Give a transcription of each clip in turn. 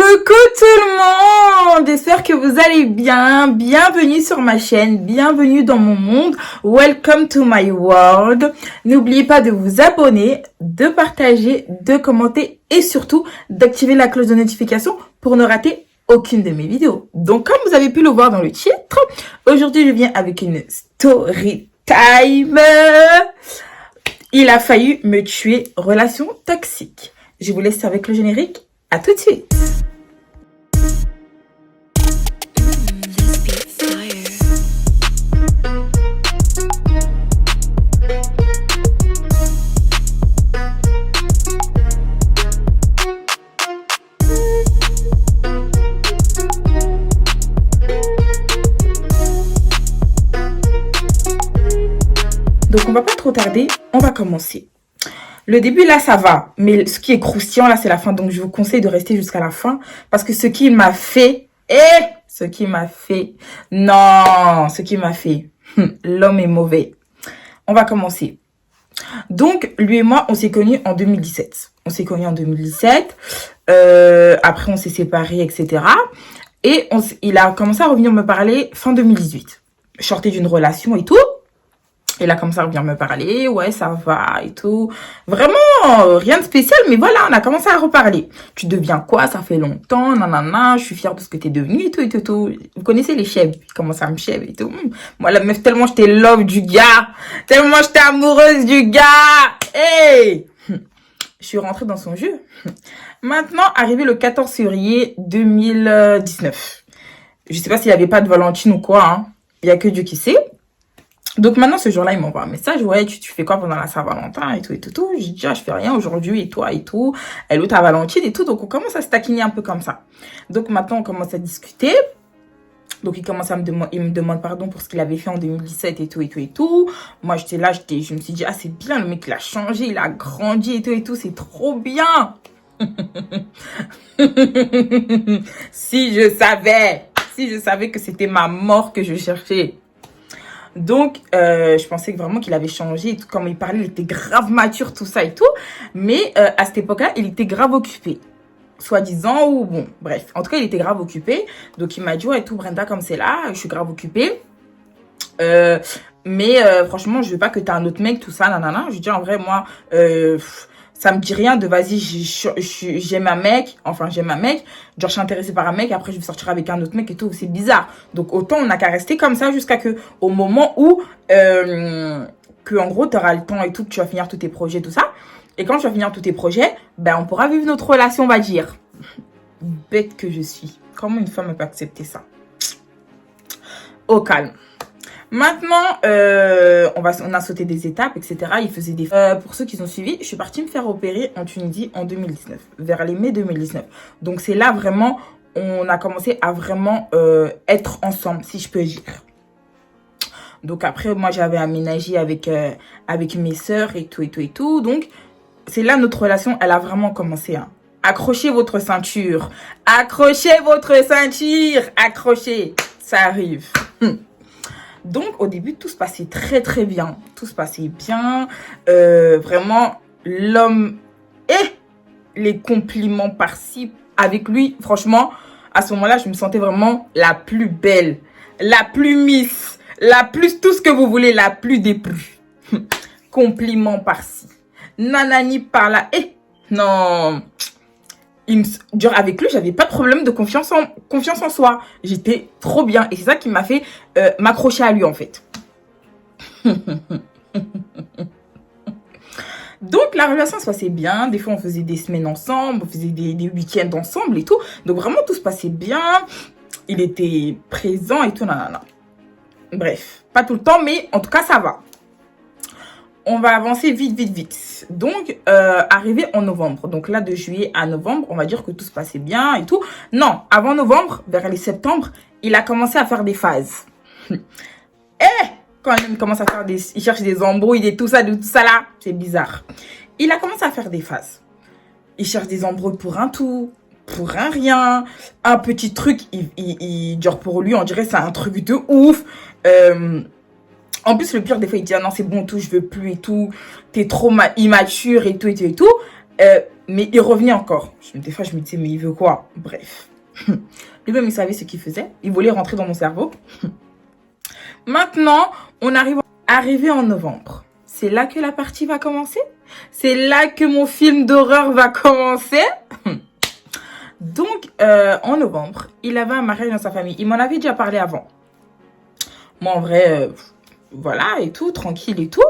Coucou tout le monde, j'espère que vous allez bien. Bienvenue sur ma chaîne, bienvenue dans mon monde. Welcome to my world. N'oubliez pas de vous abonner, de partager, de commenter et surtout d'activer la cloche de notification pour ne rater aucune de mes vidéos. Donc comme vous avez pu le voir dans le titre, aujourd'hui je viens avec une story time. Il a failli me tuer, relation toxique. Je vous laisse avec le générique. À tout de suite. Donc on va pas trop tarder, on va commencer. Le début là ça va, mais ce qui est croustillant là c'est la fin, donc je vous conseille de rester jusqu'à la fin parce que ce qui m'a fait, l'homme est mauvais. On va commencer. Donc lui et moi on s'est connus en 2017. Après on s'est séparés, etc. Et il a commencé à revenir me parler fin 2018. Je sortais d'une relation et tout. Il a commencé à venir me parler, ouais, ça va et tout. Vraiment, rien de spécial, mais voilà, on a commencé à reparler. Tu deviens quoi? Ça fait longtemps, nanana, je suis fière de ce que t'es devenu et tout. Vous connaissez les chèvres, ils commencent à me chèvre et tout. Moi, la meuf, tellement j'étais love du gars, tellement j'étais amoureuse du gars. Hey! Je suis rentrée dans son jeu. Maintenant, arrivé le 14 février 2019. Je sais pas s'il n'y avait pas de Valentine ou quoi, hein. Il y a que Dieu qui sait. Donc maintenant, ce jour-là, il m'envoie un message. Ouais, tu fais quoi pendant la Saint-Valentin et tout. Je dis, je fais rien aujourd'hui et toi et tout. Elle ou ta Valentine et tout. Donc on commence à se taquiner un peu comme ça. Donc maintenant, on commence à discuter. Donc il commence à il me demande pardon pour ce qu'il avait fait en 2017 et tout. Moi, j'étais là, je me suis dit, ah, c'est bien, le mec, il a changé, il a grandi et tout. C'est trop bien. Si je savais que c'était ma mort que je cherchais. Donc, je pensais vraiment qu'il avait changé. Et tout. Quand il parlait, il était grave mature, tout ça et tout. Mais à cette époque-là, il était grave occupé. Soi-disant, ou bon, bref. En tout cas, il était grave occupé. Donc, il m'a dit, ouais, et tout, Brenda, comme c'est là, je suis grave occupée. Mais franchement, je veux pas que t'aies un autre mec, tout ça, nanana. Je dis, en vrai, moi, ça me dit rien de vas-y, j'aime un mec, genre je suis intéressée par un mec, après je vais sortir avec un autre mec et tout, c'est bizarre. Donc autant on n'a qu'à rester comme ça jusqu'à que au moment où que en gros tu auras le temps et tout, que tu vas finir tous tes projets, tout ça. Et quand tu vas finir tous tes projets, ben on pourra vivre notre relation, on va dire. Bête que je suis. Comment une femme peut accepter ça? Au calme. Maintenant, on a sauté des étapes, etc. Il faisait des... pour ceux qui ont suivi, je suis partie me faire opérer en Tunisie en 2019, vers les mai 2019. Donc, c'est là vraiment, on a commencé à vraiment être ensemble, si je peux dire. Donc, après, moi, j'avais aménagé avec mes sœurs et tout. Donc, c'est là notre relation, elle a vraiment commencé. Hein. Accrochez votre ceinture. Accrochez. Ça arrive. Donc, au début, tout se passait très, très bien. Vraiment, l'homme et les compliments par-ci. Avec lui, franchement, à ce moment-là, je me sentais vraiment la plus belle, la plus miss, la plus tout ce que vous voulez, la plus des plus. Compliments par-ci. Nanani par-là. Non. Genre avec lui, j'avais pas de problème de confiance en soi. J'étais trop bien. Et c'est ça qui m'a fait m'accrocher à lui, en fait. Donc, la relation se passait bien. Des fois, on faisait des semaines ensemble. On faisait des week-ends ensemble et tout. Donc, vraiment, tout se passait bien. Il était présent et tout. Nanana. Bref, pas tout le temps, mais en tout cas, ça va. On va avancer vite. Donc, arrivé en novembre. Donc là, de juillet à novembre, on va dire que tout se passait bien et tout. Non, avant novembre, vers les septembre, il a commencé à faire des phases. Quand il commence à faire il cherche des embrouilles et tout ça là, c'est bizarre. Il a commencé à faire des phases. Il cherche des embrouilles pour un tout, pour un rien. Un petit truc, genre pour lui, on dirait c'est un truc de ouf. En plus, le pire, des fois, il dit, ah non, c'est bon, tout, je veux plus et tout. T'es trop immature et tout. Mais il revenait encore. Des fois, je me disais, mais il veut quoi? Bref. Lui-même, il savait ce qu'il faisait. Il voulait rentrer dans mon cerveau. Maintenant, on arrivé en novembre. C'est là que la partie va commencer. C'est là que mon film d'horreur va commencer. Donc, en novembre, il avait un mariage dans sa famille. Il m'en avait déjà parlé avant. Moi, en vrai, voilà, et tout, tranquille et tout.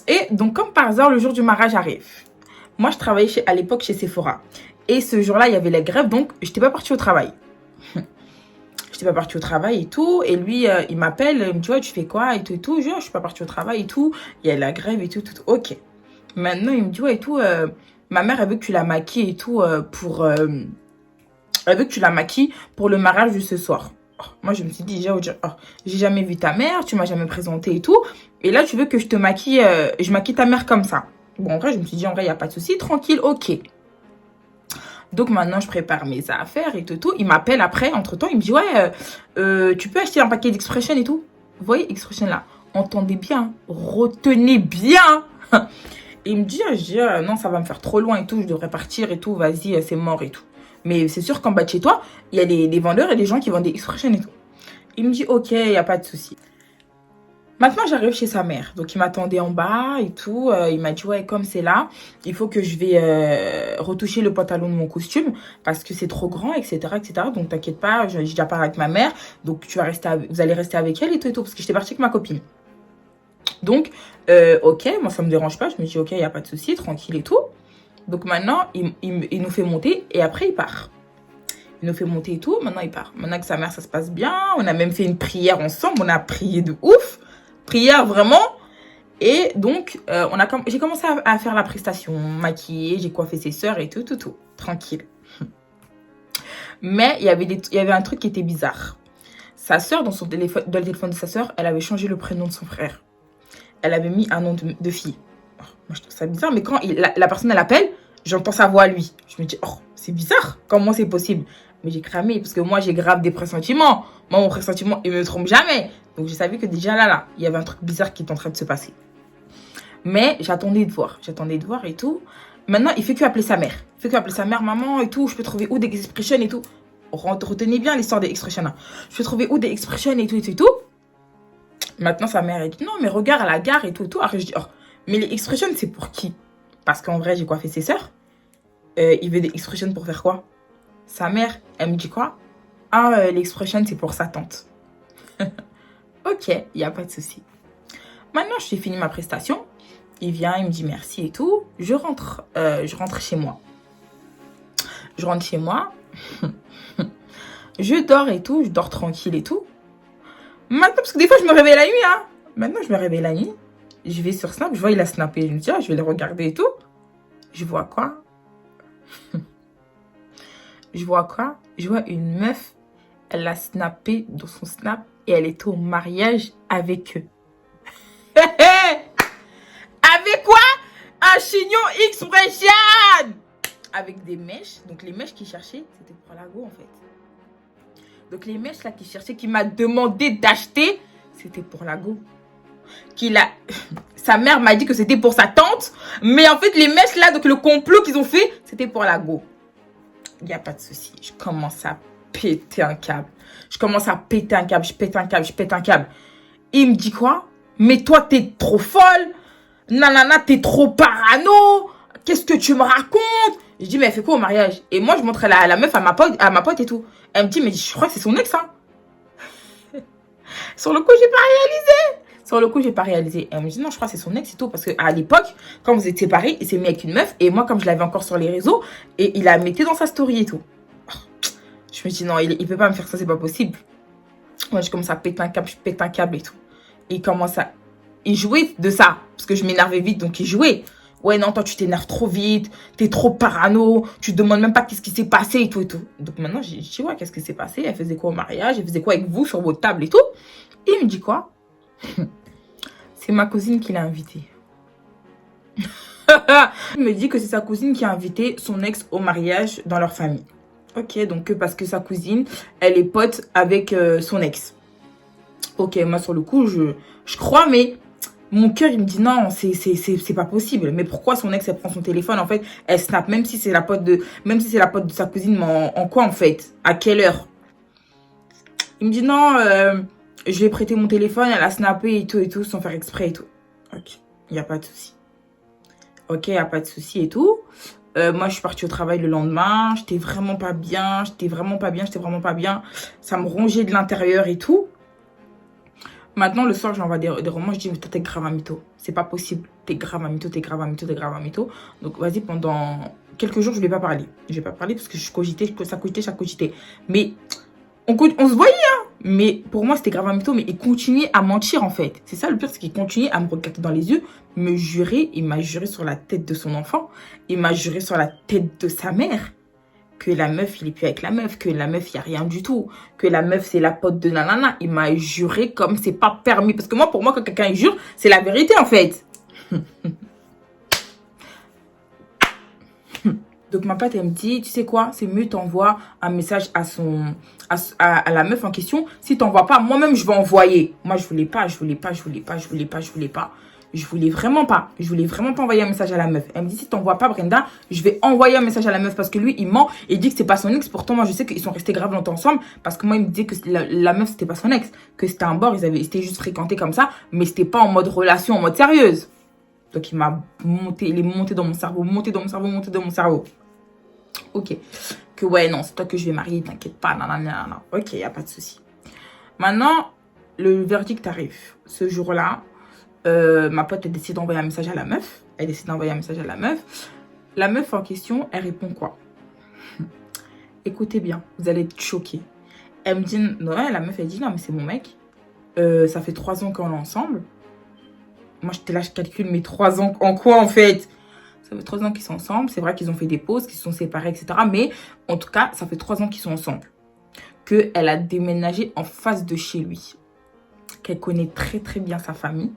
Et donc, comme par hasard, le jour du mariage arrive. Moi, je travaillais à l'époque chez Sephora. Et ce jour-là, il y avait la grève, donc je n'étais pas partie au travail. J'étais pas partie au travail et tout. Et lui, il m'appelle, il me dit, ouais, tu fais quoi et tout et tout. Je suis pas partie au travail et tout. Il y a la grève et tout, tout. Ok. Maintenant, il me dit, ouais, et tout, ma mère, elle veut que tu la maquilles et tout elle veut que tu la maquilles pour le mariage de ce soir. Oh, moi, je me suis dit, j'ai jamais vu ta mère, tu m'as jamais présenté et tout. Et là, tu veux que je te maquille, je maquille ta mère comme ça. Bon, en vrai, je me suis dit, en vrai, il n'y a pas de souci, tranquille, ok. Donc maintenant, je prépare mes affaires et tout. Il m'appelle après, entre-temps, il me dit, ouais, tu peux acheter un paquet d'Expression et tout. Vous voyez, Expression là, entendez bien, retenez bien. Et il me dit, non, ça va me faire trop loin et tout, je devrais partir et tout, vas-y, c'est mort et tout. Mais c'est sûr qu'en bas de chez toi, il y a des vendeurs et des gens qui vendent des Expression et tout. Il me dit, ok, il n'y a pas de souci. Maintenant, j'arrive chez sa mère. Donc, il m'attendait en bas et tout. Il m'a dit, ouais, comme c'est là, il faut que je vais retoucher le pantalon de mon costume parce que c'est trop grand, etc., etc. Donc, t'inquiète pas, j'ai déjà parlé avec ma mère. Donc, vous allez rester avec elle et tout, parce que j'étais partie avec ma copine. Donc, ok, moi, ça me dérange pas. Je me dis, ok, il n'y a pas de souci, tranquille et tout. Donc, maintenant, il nous fait monter et après, il part. Il nous fait monter et tout. Maintenant, il part. Maintenant que sa mère, ça se passe bien. On a même fait une prière ensemble. On a prié de ouf. Prière vraiment. Et donc, j'ai commencé à faire la prestation, maquiller, j'ai coiffé ses sœurs et tout. Tranquille. Mais il y avait un truc qui était bizarre. Sa sœur, dans le téléphone de sa sœur, elle avait changé le prénom de son frère. Elle avait mis un nom de fille. Oh, moi, je trouve ça bizarre. Mais quand la personne, elle appelle, j'entends sa voix à lui. Je me dis, oh, c'est bizarre. Comment c'est possible? Mais j'ai cramé parce que moi, j'ai grave des pressentiments. Moi, mon pressentiment, il me trompe jamais. Donc, je savais que déjà là, il y avait un truc bizarre qui était en train de se passer. Mais j'attendais de voir. Et tout. Maintenant, il fait que appeler sa mère. Maman et tout. Je peux trouver où des expressions et tout. Retenez bien l'histoire des expressions là. Je peux trouver où des expressions et tout. Maintenant, sa mère, elle dit, non, mais regarde à la gare et tout. Après, je dis, oh, mais les expressions, c'est pour qui? Parce qu'en vrai, j'ai coiffé ses sœurs. Il veut des expressions pour faire quoi? Sa mère, elle me dit quoi? Ah, l'expression, c'est pour sa tante. Ok, il n'y a pas de souci. Maintenant, j'ai fini ma prestation. Il vient, il me dit merci et tout. Je rentre chez moi. Je dors et tout. Je dors tranquille et tout. Maintenant, parce que des fois, je me réveille la nuit. Maintenant, je me réveille la nuit. Je vais sur Snap. Je vois, il a snappé. Je me dis, je vais le regarder et tout. Je vois quoi? Je vois une meuf. Elle a snappé dans son Snap. Et elle était au mariage avec eux. Avec quoi? Un chignon Expression! Avec des mèches. Donc les mèches qu'il cherchait, c'était pour la go en fait. Donc les mèches là qu'il cherchait, qu'il m'a demandé d'acheter, c'était pour la go. Sa mère m'a dit que c'était pour sa tante. Mais en fait les mèches là, donc le complot qu'ils ont fait, c'était pour la go. Il n'y a pas de souci. Je commence à péter un câble. Je pète un câble. Il me dit quoi? Mais toi, t'es trop folle. Nanana, t'es trop parano. Qu'est-ce que tu me racontes? Je dis, mais elle fait quoi au mariage? Et moi, je montre la meuf à ma pote et tout. Elle me dit, mais je crois que c'est son ex, hein. Sur le coup, j'ai pas réalisé. Elle me dit, non, je crois que c'est son ex et tout. Parce qu'à l'époque, quand vous êtes séparés, il s'est mis avec une meuf. Et moi, comme je l'avais encore sur les réseaux, et il la mettait dans sa story et tout. Je me dis, non, il peut pas me faire ça, c'est pas possible. Moi, je commence à péter un câble et tout. Et il jouait de ça. Parce que je m'énervais vite, donc il jouait. Ouais, non, toi, tu t'énerves trop vite. T'es trop parano. Tu demandes même pas qu'est-ce qui s'est passé et tout et tout. Donc maintenant, j'ai dit, ouais, qu'est-ce qui s'est passé? Elle faisait quoi au mariage? Elle faisait quoi avec vous sur votre table et tout? Et il me dit quoi? C'est ma cousine qui l'a invité. Il me dit que c'est sa cousine qui a invité son ex au mariage dans leur famille. Ok, donc parce que sa cousine, elle est pote avec son ex. Ok, moi sur le coup, je crois, mais Mon cœur, il me dit non, c'est pas possible. Mais pourquoi son ex, elle prend son téléphone, en fait, elle snap, même si c'est la pote de sa cousine, mais en quoi, en fait? À quelle heure? Il me dit non, je lui ai prêté mon téléphone, elle a snappé et tout, sans faire exprès et tout. Ok, il n'y a pas de souci. Ok, il n'y a pas de souci et tout. Moi, je suis partie au travail le lendemain. J'étais vraiment pas bien. Ça me rongeait de l'intérieur et tout. Maintenant, le soir, j'envoie des romans. Je dis, mais toi, t'es grave un mytho. C'est pas possible. T'es grave un mytho. Donc, vas-y, pendant quelques jours, je ne lui ai pas parlé. Je ne lui ai pas parlé parce que ça cogitait. Mais on se voyait, hein. Mais pour moi, c'était grave un mytho. Mais il continuait à mentir, en fait. C'est ça le pire, c'est qu'il continuait à me regarder dans les yeux, me jurer. Il m'a juré sur la tête de son enfant. Il m'a juré sur la tête de sa mère que la meuf, il est plus avec la meuf, que la meuf, il n'y a rien du tout, que la meuf, c'est la pote de nanana. Il m'a juré comme c'est pas permis. Parce que moi, pour moi, quand quelqu'un jure, c'est la vérité, en fait. Donc, ma pote, elle me dit, tu sais quoi, c'est mieux, t'envoies un message à la meuf en question. Si t'envoies pas, moi-même, je vais envoyer. Moi, je voulais vraiment pas. Je voulais vraiment pas envoyer un message à la meuf. Elle me dit, si t'envoies pas, Brenda, je vais envoyer un message à la meuf parce que lui, il ment et il dit que c'est pas son ex. Pourtant, moi, je sais qu'ils sont restés grave longtemps ensemble parce que moi, il me disait que la meuf, c'était pas son ex, que c'était un bord, ils étaient juste fréquentés comme ça, mais c'était pas en mode relation, en mode sérieuse. Donc, il est monté dans mon cerveau. Ok. Que ouais, non, c'est toi que je vais marier, t'inquiète pas, nanana. Ok, y a pas de souci. Maintenant, le verdict arrive. Ce jour-là, ma pote, elle décide d'envoyer un message à la meuf. La meuf en question, elle répond quoi? Écoutez bien, vous allez être choqués. Elle me dit, non, la meuf, elle dit, non, mais c'est mon mec. Ça fait 3 ans qu'on est ensemble. Moi, j'étais là, je calcule mes 3 ans en quoi, en fait? Ça fait 3 ans qu'ils sont ensemble. C'est vrai qu'ils ont fait des pauses, qu'ils se sont séparés, etc. Mais en tout cas, ça fait 3 ans qu'ils sont ensemble. Qu'elle a déménagé en face de chez lui. Qu'elle connaît très, très bien sa famille.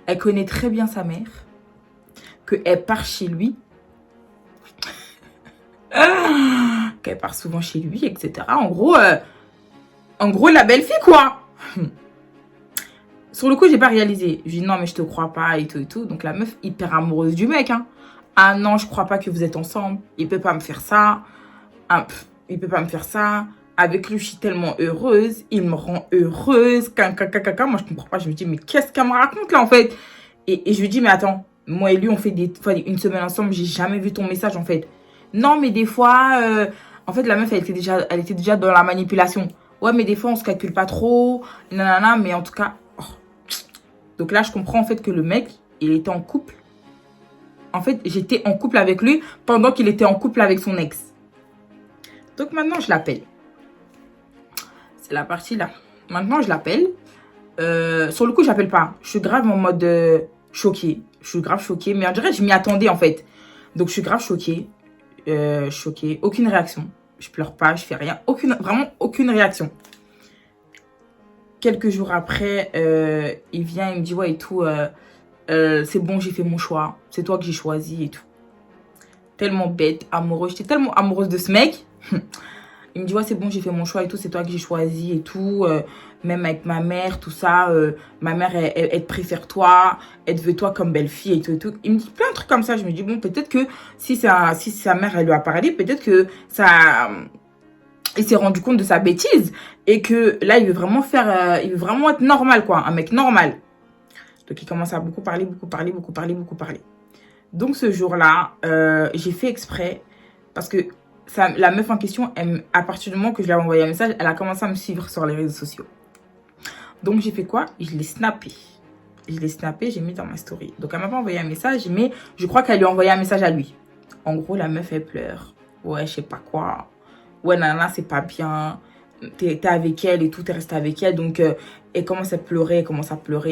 Elle connaît très bien sa mère. Qu'elle part chez lui. Qu'elle part souvent chez lui, etc. En gros, la belle fille, quoi. Sur le coup, j'ai pas réalisé. Je dis non, mais je te crois pas et tout. Donc la meuf, hyper amoureuse du mec. Hein. Ah non, je crois pas que vous êtes ensemble. Il peut pas me faire ça. Avec lui, je suis tellement heureuse. Il me rend heureuse. Moi, je comprends pas. Je me dis, mais qu'est-ce qu'elle me raconte là, en fait? Et je lui dis, mais attends, moi et lui, on fait une semaine ensemble. J'ai jamais vu ton message, en fait. Non, mais des fois, en fait, la meuf, elle était déjà dans la manipulation. Ouais, mais des fois, on se calcule pas trop. Nanana, mais en tout cas. Oh. Donc là, je comprends, en fait, que le mec, il était en couple. En fait, j'étais en couple avec lui pendant qu'il était en couple avec son ex. Donc maintenant, je l'appelle. C'est la partie là. Maintenant, je l'appelle. Sur le coup, je l'appelle pas. Je suis grave en mode choquée. Je suis grave choquée. Mais on dirait que je m'y attendais, en fait. Donc, je suis grave choquée. Aucune réaction. Je pleure pas, je fais rien. Vraiment aucune réaction. Quelques jours après, il vient, il me dit, ouais, et tout, c'est bon, j'ai fait mon choix. C'est toi que j'ai choisi et tout. Tellement bête, amoureuse. J'étais tellement amoureuse de ce mec. Il me dit, ouais, c'est bon, j'ai fait mon choix et tout, c'est toi que j'ai choisi et tout. Même avec ma mère, tout ça. Ma mère, elle te préfère toi. Elle te veut toi comme belle-fille et tout et tout. Il me dit plein de trucs comme ça. Je me dis, bon, peut-être que si sa mère, elle lui a parlé, peut-être que ça... il s'est rendu compte de sa bêtise. Et que là, il veut vraiment être normal, quoi. Un mec normal. Donc, il commence à beaucoup parler. Donc, ce jour-là, j'ai fait exprès. Parce que la meuf en question, à partir du moment que je lui ai envoyé un message, elle a commencé à me suivre sur les réseaux sociaux. Donc, j'ai fait quoi? Je l'ai snappé. J'ai mis dans ma story. Donc, elle m'a pas envoyé un message, mais je crois qu'elle lui a envoyé un message à lui. En gros, la meuf, elle pleure. Ouais, je sais pas quoi. Ouais, nana, c'est pas bien. T'es avec elle et tout, t'es resté avec elle. Donc, elle commence à pleurer,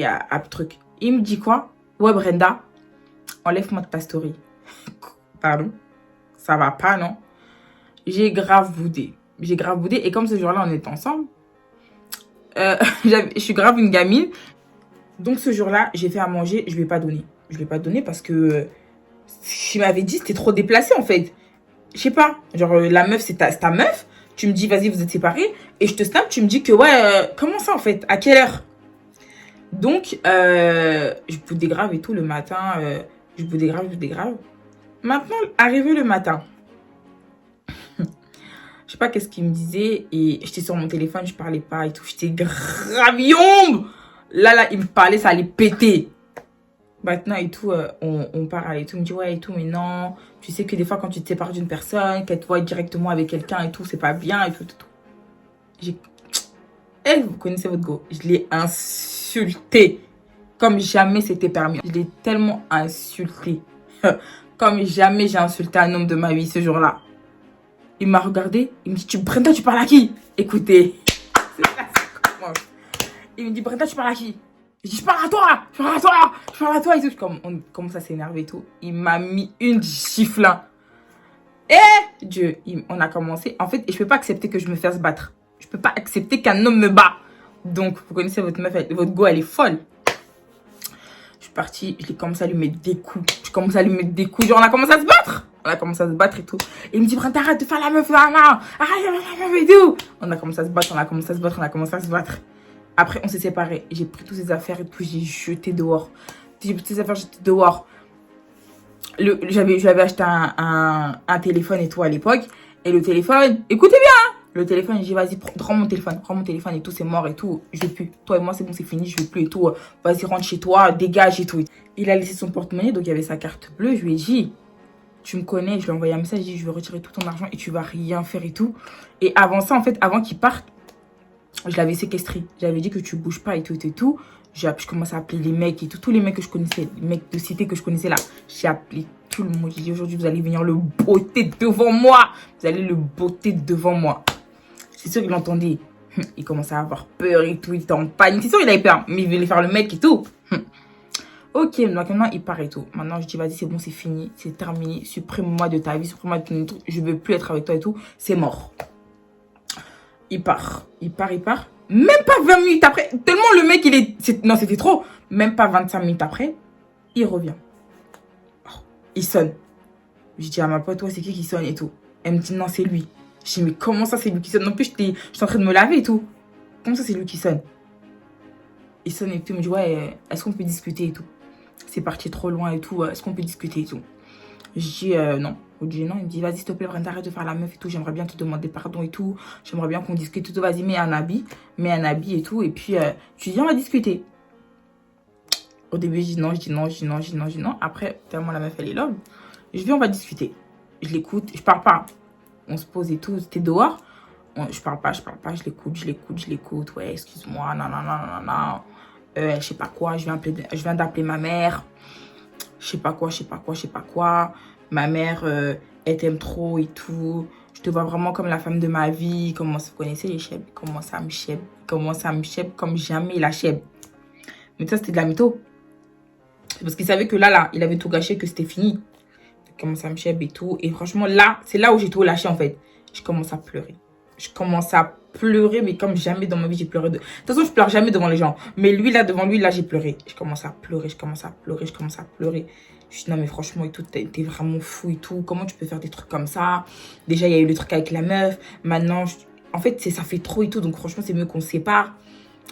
à truc. Il me dit quoi? Ouais, Brenda, enlève-moi de ta story. Pardon? Ça va pas, non? J'ai grave boudé. Et comme ce jour-là, on était ensemble, je suis grave une gamine. Donc, ce jour-là, j'ai fait à manger. Je lui ai pas donné parce que je m'avais dit, c'était trop déplacé, en fait. Je sais pas. Genre, la meuf, c'est ta meuf. Tu me dis, vas-y, vous êtes séparés. Et je te snap, tu me dis que, ouais, comment ça, en fait? À quelle heure? Donc, je boudais grave et tout le matin. Je boudais grave. Maintenant, arrivé le matin, je sais pas qu'est-ce qu'il me disait. Et j'étais sur mon téléphone, je parlais pas et tout. J'étais grave yombe. Là, il me parlait, ça allait péter. Maintenant et tout, on parle et tout. Il me dit, ouais et tout, mais non. Tu sais que des fois, quand tu te sépares d'une personne, qu'elle te voit directement avec quelqu'un et tout, c'est pas bien et tout. J'ai... Eh, vous connaissez votre go. Je l'ai insulté. Comme jamais c'était permis. Je l'ai tellement insulté. Comme jamais j'ai insulté un homme de ma vie ce jour-là. Il m'a regardé. Il me dit, Brenda, tu parles à qui? Écoutez. C'est là, ça commence. Il me dit, Brenda, tu parles à qui? Je dis, je parle à toi. Et tout. On commence à s'énerver et tout. Il m'a mis une gifle. Eh, Dieu. On a commencé. En fait, je peux pas accepter que je me fasse battre. Je peux pas accepter qu'un homme me bat. Donc, vous connaissez votre meuf, votre go, elle est folle. Je suis partie, je l'ai commencé à lui mettre des coups. Genre, on a commencé à se battre. Et tout. Et il me dit, Brenda, arrête de faire la meuf, là. Arrête de faire la meuf et tout. On a commencé à se battre. Après, on s'est séparés. J'ai pris toutes ses affaires et tout. J'ai jeté dehors. J'avais acheté un téléphone et tout à l'époque. Et le téléphone, écoutez bien. Le téléphone, j'ai dit, vas-y, prends mon téléphone et tout, c'est mort et tout. Je veux plus. Toi et moi, c'est bon, c'est fini, je veux plus et tout. Vas-y, rentre chez toi, dégage et tout. Il a laissé son porte-monnaie, donc il y avait sa carte bleue. Je lui ai dit, tu me connais, je lui ai envoyé un message, je lui ai dit, je vais retirer tout ton argent et tu vas rien faire et tout. Et avant ça, en fait, avant qu'il parte, je l'avais séquestré. J'avais dit que tu bouges pas et tout et tout. Je commençais à appeler les mecs et tout. Tous les mecs que je connaissais, les mecs de cité que je connaissais là. J'ai appelé tout le monde. J'ai dit, aujourd'hui, vous allez venir le botter devant moi. C'est sûr qu'il entendait. Il commençait à avoir peur et tout. Il était en panique. C'est sûr qu'il avait peur. Mais il voulait faire le mec et tout. Ok, donc maintenant il part et tout. Maintenant je dis, vas-y, c'est bon, c'est fini. C'est terminé. Supprime-moi de ta vie. Supprime-moi de ton truc. Je veux plus être avec toi et tout. C'est mort. Il part. Même pas 20 minutes après. Tellement le mec, non, c'était trop. Même pas 25 minutes après. Il revient. Il sonne. Je dis à ma pote, toi, c'est qui sonne et tout. Elle me dit, non, c'est lui. Je dis, mais comment ça, c'est lui qui sonne? En plus, je suis en train de me laver et tout. Comment ça, c'est lui qui sonne? Il sonne et tout. Il me dit, ouais, est-ce qu'on peut discuter et tout? C'est parti trop loin et tout. Est-ce qu'on peut discuter et tout? Je dis, non. Je dis, non. Il me dit, vas-y, s'il te plaît, Brenda, arrête de faire la meuf et tout. J'aimerais bien te demander pardon et tout. J'aimerais bien qu'on discute et tout. Vas-y, mets un habit et tout. Et puis, tu dis, on va discuter. Au début, je dis non. Après, tellement la meuf, elle est love. Je dis, on va discuter. Je l'écoute. Je parle pas. On se pose et tout, c'était dehors. Je parle pas, je l'écoute. Ouais, excuse-moi, non. Je sais pas quoi, je viens d'appeler ma mère. Je sais pas quoi. Ma mère, elle t'aime trop et tout. Je te vois vraiment comme la femme de ma vie. Comment vous connaissez les chèbs? Comment ça me chèbe comme jamais la chèbe. Mais ça, c'était de la mytho. Parce qu'il savait que là, il avait tout gâché, que c'était fini. Commence à me chèbe et tout. Et franchement, là, c'est là où j'ai tout lâché, en fait. Je commence à pleurer. Mais comme jamais dans ma vie, j'ai pleuré. De toute façon, je pleure jamais devant les gens. Mais lui, là, devant lui, là, j'ai pleuré. Je commence à pleurer. Je dis, non, mais franchement, et tout, t'es vraiment fou et tout. Comment tu peux faire des trucs comme ça? Déjà, il y a eu le truc avec la meuf. Maintenant, en fait, ça fait trop et tout. Donc, franchement, c'est mieux qu'on se sépare.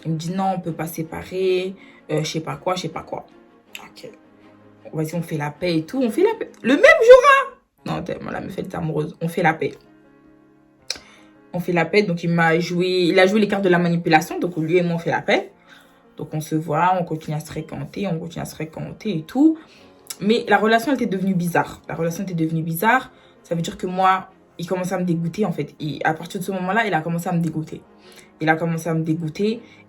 Il me dit, non, on peut pas séparer. Je sais pas quoi. Ok. Vas-y, on fait la paix et tout. Le même jour, hein. Non, tellement la meuf, elle est amoureuse. On fait la paix. Donc il a joué les cartes de la manipulation. Donc lui et moi, on fait la paix. Donc on se voit, on continue à se fréquenter et tout. Mais la relation, elle était devenue bizarre. Ça veut dire que moi, il commençait à me dégoûter, en fait. Et à partir de ce moment-là, il a commencé à me dégoûter.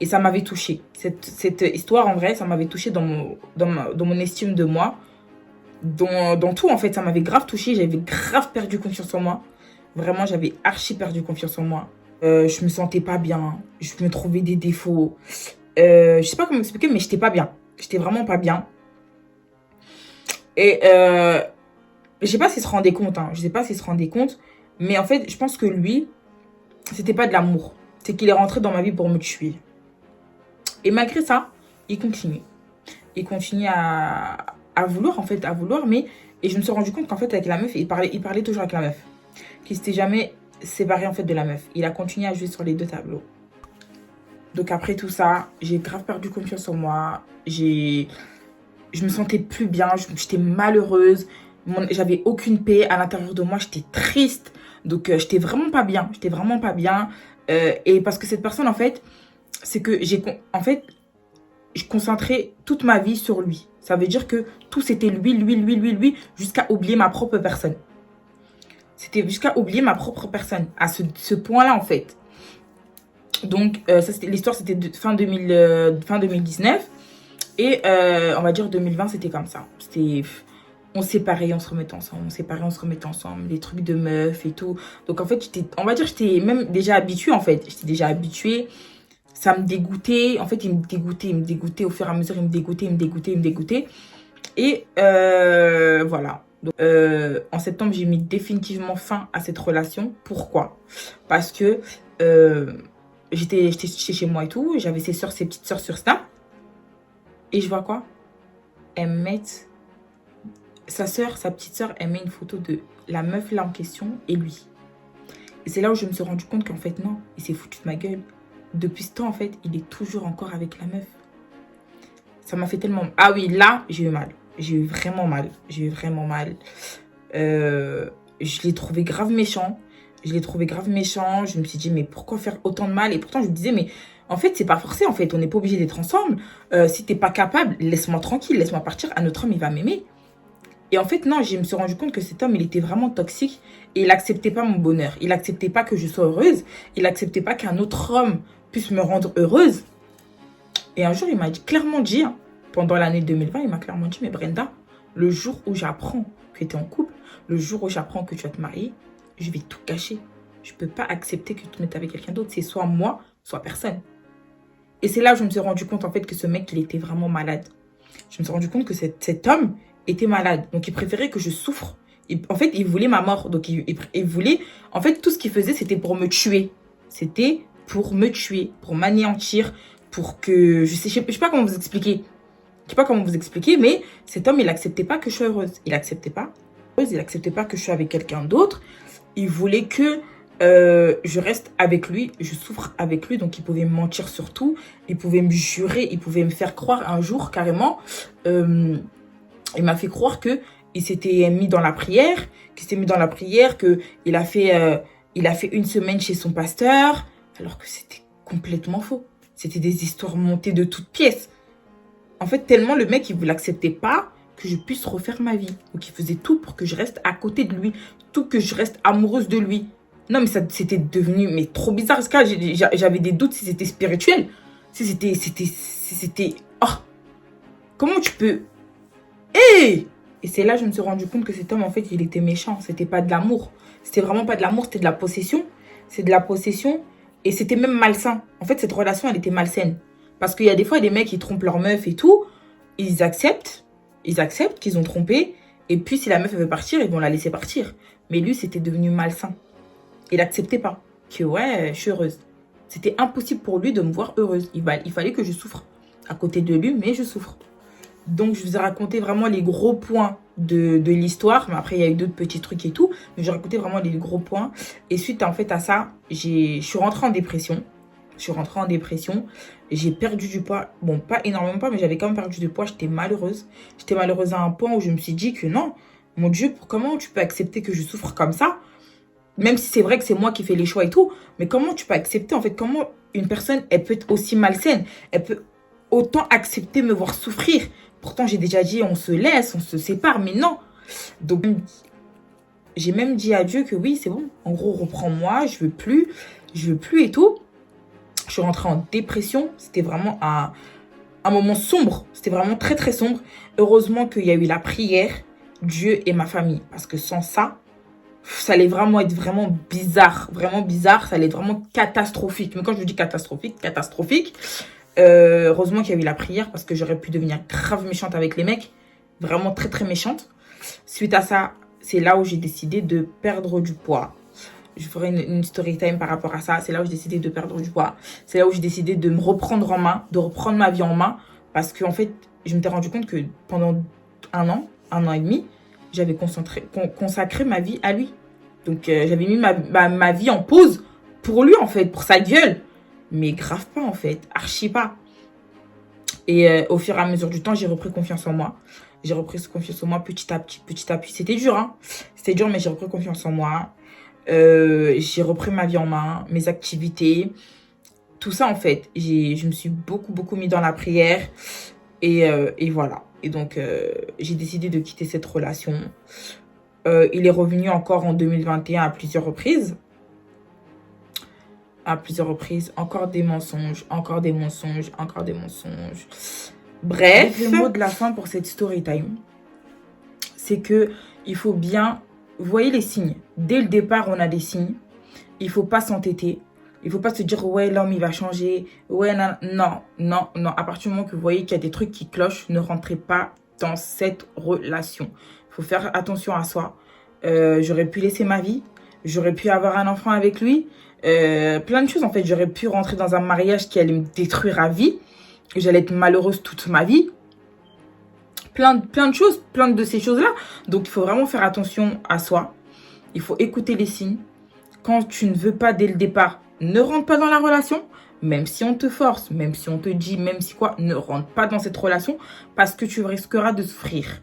Et ça m'avait touchée. Cette histoire, en vrai, ça m'avait touchée dans mon estime de moi. Dans tout, en fait, ça m'avait grave touchée. J'avais grave perdu confiance en moi. Vraiment, j'avais archi perdu confiance en moi. Je me sentais pas bien. Je me trouvais des défauts. Je sais pas comment expliquer, mais j'étais pas bien. J'étais vraiment pas bien. Et je sais pas s'il se rendait compte. Mais en fait, je pense que lui, c'était pas de l'amour. C'est qu'il est rentré dans ma vie pour me tuer. Et malgré ça, il continue. Il continue à vouloir, mais... Et je me suis rendu compte qu'en fait, avec la meuf, il parlait toujours avec la meuf. Qu'il s'était jamais séparé, en fait, de la meuf. Il a continué à jouer sur les deux tableaux. Donc après tout ça, j'ai grave perdu confiance en moi. Je me sentais plus bien, j'étais malheureuse. J'avais aucune paix à l'intérieur de moi, j'étais triste. Donc j'étais vraiment pas bien, j'étais vraiment pas bien. Et parce que cette personne, en fait, c'est que en fait, je concentrais toute ma vie sur lui. Ça veut dire que tout c'était lui, jusqu'à oublier ma propre personne. C'était jusqu'à oublier ma propre personne, à ce point-là, en fait. Donc, l'histoire, c'était fin 2019. Et on va dire 2020, c'était comme ça. On se séparait, on se remettait ensemble. On se séparait, on se remettait ensemble. Des trucs de meufs et tout. Donc, en fait, on va dire, j'étais même déjà habituée, en fait. J'étais déjà habituée. Ça me dégoûtait. En fait, il me dégoûtait. Au fur et à mesure, il me dégoûtait. Et voilà. Donc, en septembre, j'ai mis définitivement fin à cette relation. Pourquoi? Parce que j'étais chez moi et tout. J'avais ses petites sœurs sur Snap. Et je vois quoi? Elles mettent... sa petite sœur, elle met une photo de la meuf là en question et lui. Et c'est là où je me suis rendu compte qu'en fait, non, il s'est foutu de ma gueule. Depuis ce temps, en fait, il est toujours encore avec la meuf. Ça m'a fait tellement... Ah oui, là, j'ai eu mal. J'ai eu vraiment mal. Je l'ai trouvé grave méchant. Je me suis dit, mais pourquoi faire autant de mal? Et pourtant, je me disais, mais en fait, c'est pas forcé. En fait, on n'est pas obligé d'être ensemble. Si t'es pas capable, laisse-moi tranquille. Laisse-moi partir. Un autre homme, il va m'aimer. Et en fait, non, je me suis rendu compte que cet homme, il était vraiment toxique. Et il acceptait pas mon bonheur. Il acceptait pas que je sois heureuse. Il acceptait pas qu'un autre homme puisse me rendre heureuse. Et un jour, il m'a clairement dit, hein, pendant l'année 2020, il m'a clairement dit, mais Brenda, le jour où j'apprends que tu es en couple, le jour où j'apprends que tu vas te marier, je vais tout cacher. Je peux pas accepter que tu te mettes avec quelqu'un d'autre. C'est soit moi, soit personne. Et c'est là où je me suis rendu compte, en fait, que ce mec, il était vraiment malade. Je me suis rendu compte que cet homme était malade. Donc, il préférait que je souffre. En fait, il voulait ma mort. Donc, il voulait... En fait, tout ce qu'il faisait, c'était pour me tuer. C'était pour me tuer, pour m'anéantir, pour que... Je sais pas comment vous expliquer. Je sais pas comment vous expliquer, mais cet homme, il acceptait pas que je sois heureuse. Il acceptait pas que je sois avec quelqu'un d'autre. Il voulait que je reste avec lui, je souffre avec lui. Donc, il pouvait me mentir sur tout. Il pouvait me jurer, il pouvait me faire croire un jour, carrément. Il m'a fait croire que il s'était mis dans la prière, qu'il a fait une semaine chez son pasteur, alors que c'était complètement faux. C'était des histoires montées de toutes pièces. En fait, tellement le mec, il ne l'acceptait pas que je puisse refaire ma vie. Donc, il faisait tout pour que je reste à côté de lui, tout que je reste amoureuse de lui. Non, mais c'était devenu trop bizarre. Parce que j'avais des doutes si c'était spirituel. Si c'était... Oh, comment tu peux... Hey! Et c'est là que je me suis rendu compte que cet homme, en fait, il était méchant. C'était pas de l'amour. C'était vraiment pas de l'amour, c'était de la possession. C'est de la possession. Et c'était même malsain. En fait, cette relation, elle était malsaine. Parce qu'il y a des fois, des mecs, ils trompent leur meuf et tout. Ils acceptent qu'ils ont trompé. Et puis, si la meuf, elle veut partir, ils vont la laisser partir. Mais lui, c'était devenu malsain. Il acceptait pas que, ouais, je suis heureuse. C'était impossible pour lui de me voir heureuse. Il fallait que je souffre à côté de lui, mais je souffre. Donc, je vous ai raconté vraiment les gros points de l'histoire. Mais après, il y a eu d'autres petits trucs et tout. Mais j'ai raconté vraiment les gros points. Et suite, en fait, à ça, je suis rentrée en dépression. J'ai perdu du poids. Bon, pas énormément pas, mais j'avais quand même perdu du poids. J'étais malheureuse. J'étais malheureuse à un point où je me suis dit que non, mon Dieu, comment tu peux accepter que je souffre comme ça? Même si c'est vrai que c'est moi qui fais les choix et tout. Mais comment tu peux accepter, en fait, comment une personne, elle peut être aussi malsaine? Elle peut autant accepter me voir souffrir. Pourtant, j'ai déjà dit, on se laisse, on se sépare, mais non. Donc, j'ai même dit à Dieu que oui, c'est bon. En gros, reprends-moi, je veux plus et tout. Je suis rentrée en dépression. C'était vraiment un moment sombre. C'était vraiment très, très sombre. Heureusement qu'il y a eu la prière, Dieu et ma famille. Parce que sans ça, ça allait vraiment être vraiment bizarre. Vraiment bizarre. Ça allait être vraiment catastrophique. Mais quand je dis catastrophique. Heureusement qu'il y a eu la prière parce que j'aurais pu devenir grave méchante avec les mecs. Vraiment très, très méchante. Suite à ça, c'est là où j'ai décidé de perdre du poids. Je ferai une story time par rapport à ça. C'est là où j'ai décidé de perdre du poids. C'est là où j'ai décidé de me reprendre en main, de reprendre ma vie en main. Parce qu'en fait, je m'étais rendu compte que pendant un an et demi, j'avais consacré ma vie à lui. Donc, j'avais mis ma vie en pause pour lui, en fait, pour sa gueule. Mais grave pas, en fait. Archi pas. Et au fur et à mesure du temps, j'ai repris confiance en moi. J'ai repris confiance en moi petit à petit, petit à petit. C'était dur, hein. C'était dur, mais j'ai repris confiance en moi. J'ai repris ma vie en main, mes activités. Tout ça, en fait. Je me suis beaucoup mis dans la prière. Et voilà. Et donc, j'ai décidé de quitter cette relation. Il est revenu encore en 2021 à plusieurs reprises. Encore des mensonges, encore des mensonges, encore des mensonges. Bref, le mot de la fin pour cette story time, c'est que il faut bien, vous voyez les signes. Dès le départ, on a des signes. Il faut pas s'entêter. Il faut pas se dire, ouais, l'homme, il va changer. Ouais, non. À partir du moment que vous voyez qu'il y a des trucs qui clochent, ne rentrez pas dans cette relation. Il faut faire attention à soi. J'aurais pu laisser ma vie. J'aurais pu avoir un enfant avec lui. Plein de choses, en fait. J'aurais pu rentrer dans un mariage qui allait me détruire à vie. J'allais être malheureuse toute ma vie. Plein de choses, plein de ces choses-là. Donc, il faut vraiment faire attention à soi. Il faut écouter les signes. Quand tu ne veux pas dès le départ, ne rentre pas dans la relation. Même si on te force, même si on te dit, même si quoi, ne rentre pas dans cette relation parce que tu risqueras de souffrir.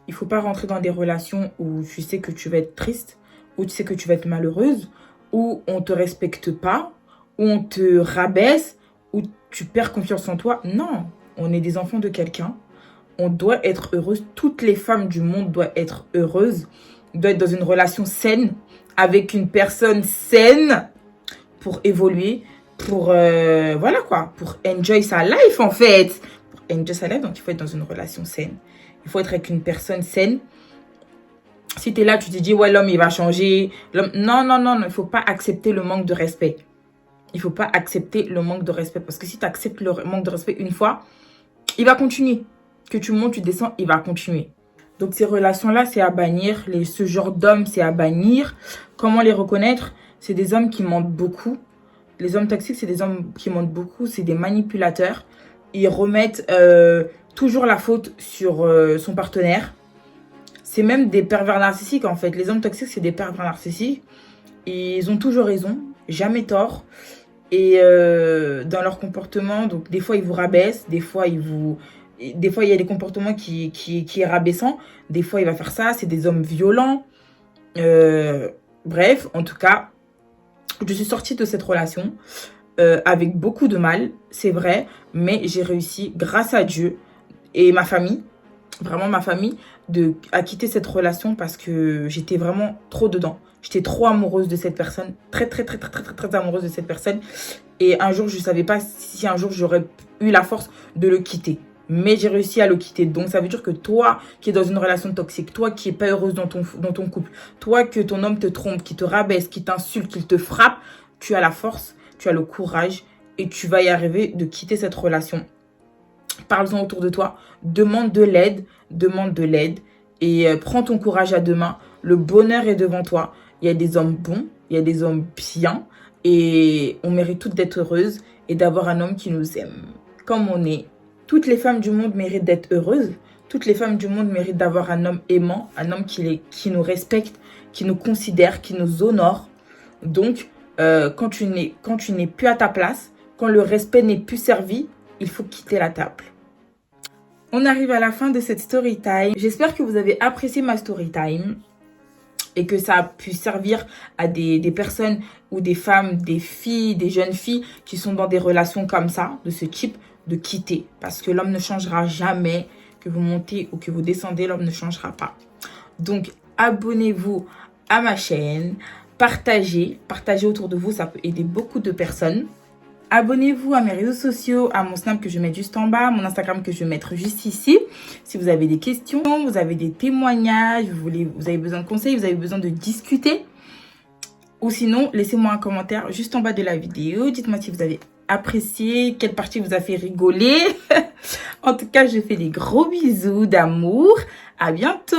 Il ne faut pas rentrer dans des relations où tu sais que tu vas être triste, où tu sais que tu vas être malheureuse, où on ne te respecte pas, où on te rabaisse, où tu perds confiance en toi. Non, on est des enfants de quelqu'un. On doit être heureuse. Toutes les femmes du monde doivent être heureuses, doivent être dans une relation saine, avec une personne saine pour évoluer, pour voilà quoi, pour enjoy sa life en fait. Pour enjoy sa life, donc il faut être dans une relation saine. Il faut être avec une personne saine. Si tu es là, tu te dis, ouais, l'homme, il va changer. Non, il ne faut pas accepter le manque de respect. Il ne faut pas accepter le manque de respect. Parce que si tu acceptes le manque de respect une fois, il va continuer. Que tu montes, tu descends, il va continuer. Donc, ces relations-là, c'est à bannir. Ce genre d'hommes, c'est à bannir. Comment les reconnaître? C'est des hommes qui mentent beaucoup. Les hommes toxiques, c'est des hommes qui mentent beaucoup. C'est des manipulateurs. Ils remettent toujours la faute sur son partenaire. C'est même des pervers narcissiques, en fait. Les hommes toxiques, c'est des pervers narcissiques. Ils ont toujours raison, jamais tort. Et dans leur comportement, donc des fois, ils vous rabaissent. Des fois, il y a des comportements qui est rabaissant. Des fois, il va faire ça. C'est des hommes violents. Bref, en tout cas, je suis sortie de cette relation avec beaucoup de mal, c'est vrai. Mais j'ai réussi, grâce à Dieu et ma famille, vraiment ma famille, à quitter cette relation parce que j'étais vraiment trop dedans. J'étais trop amoureuse de cette personne. Très amoureuse de cette personne. Et un jour, je ne savais pas si un jour j'aurais eu la force de le quitter. Mais j'ai réussi à le quitter. Donc, ça veut dire que toi qui es dans une relation toxique, toi qui n'es pas heureuse dans ton couple, toi que ton homme te trompe, qui te rabaisse, qui t'insulte, qui te frappe, tu as la force, tu as le courage et tu vas y arriver de quitter cette relation. Parle-en autour de toi, demande de l'aide et prends ton courage à deux mains. Le bonheur est devant toi. Il y a des hommes bons, il y a des hommes bien et on mérite toutes d'être heureuses et d'avoir un homme qui nous aime comme on est. Toutes les femmes du monde méritent d'être heureuses. Toutes les femmes du monde méritent d'avoir un homme aimant, un homme qui nous respecte, qui nous considère, qui nous honore. Donc, quand tu n'es plus à ta place, quand le respect n'est plus servi, il faut quitter la table. On arrive à la fin de cette story time. J'espère que vous avez apprécié ma story time et que ça a pu servir à des personnes ou des femmes, des filles, des jeunes filles qui sont dans des relations comme ça, de ce type, de quitter. Parce que l'homme ne changera jamais. Que vous montez ou que vous descendez, l'homme ne changera pas. Donc, abonnez-vous à ma chaîne. Partagez autour de vous, ça peut aider beaucoup de personnes. Abonnez-vous à mes réseaux sociaux, à mon Snap que je mets juste en bas, mon Instagram que je vais mettre juste ici. Si vous avez des questions, vous avez des témoignages, vous avez besoin de conseils, vous avez besoin de discuter. Ou sinon, laissez-moi un commentaire juste en bas de la vidéo. Dites-moi si vous avez apprécié, quelle partie vous a fait rigoler. En tout cas, je fais des gros bisous d'amour. À bientôt.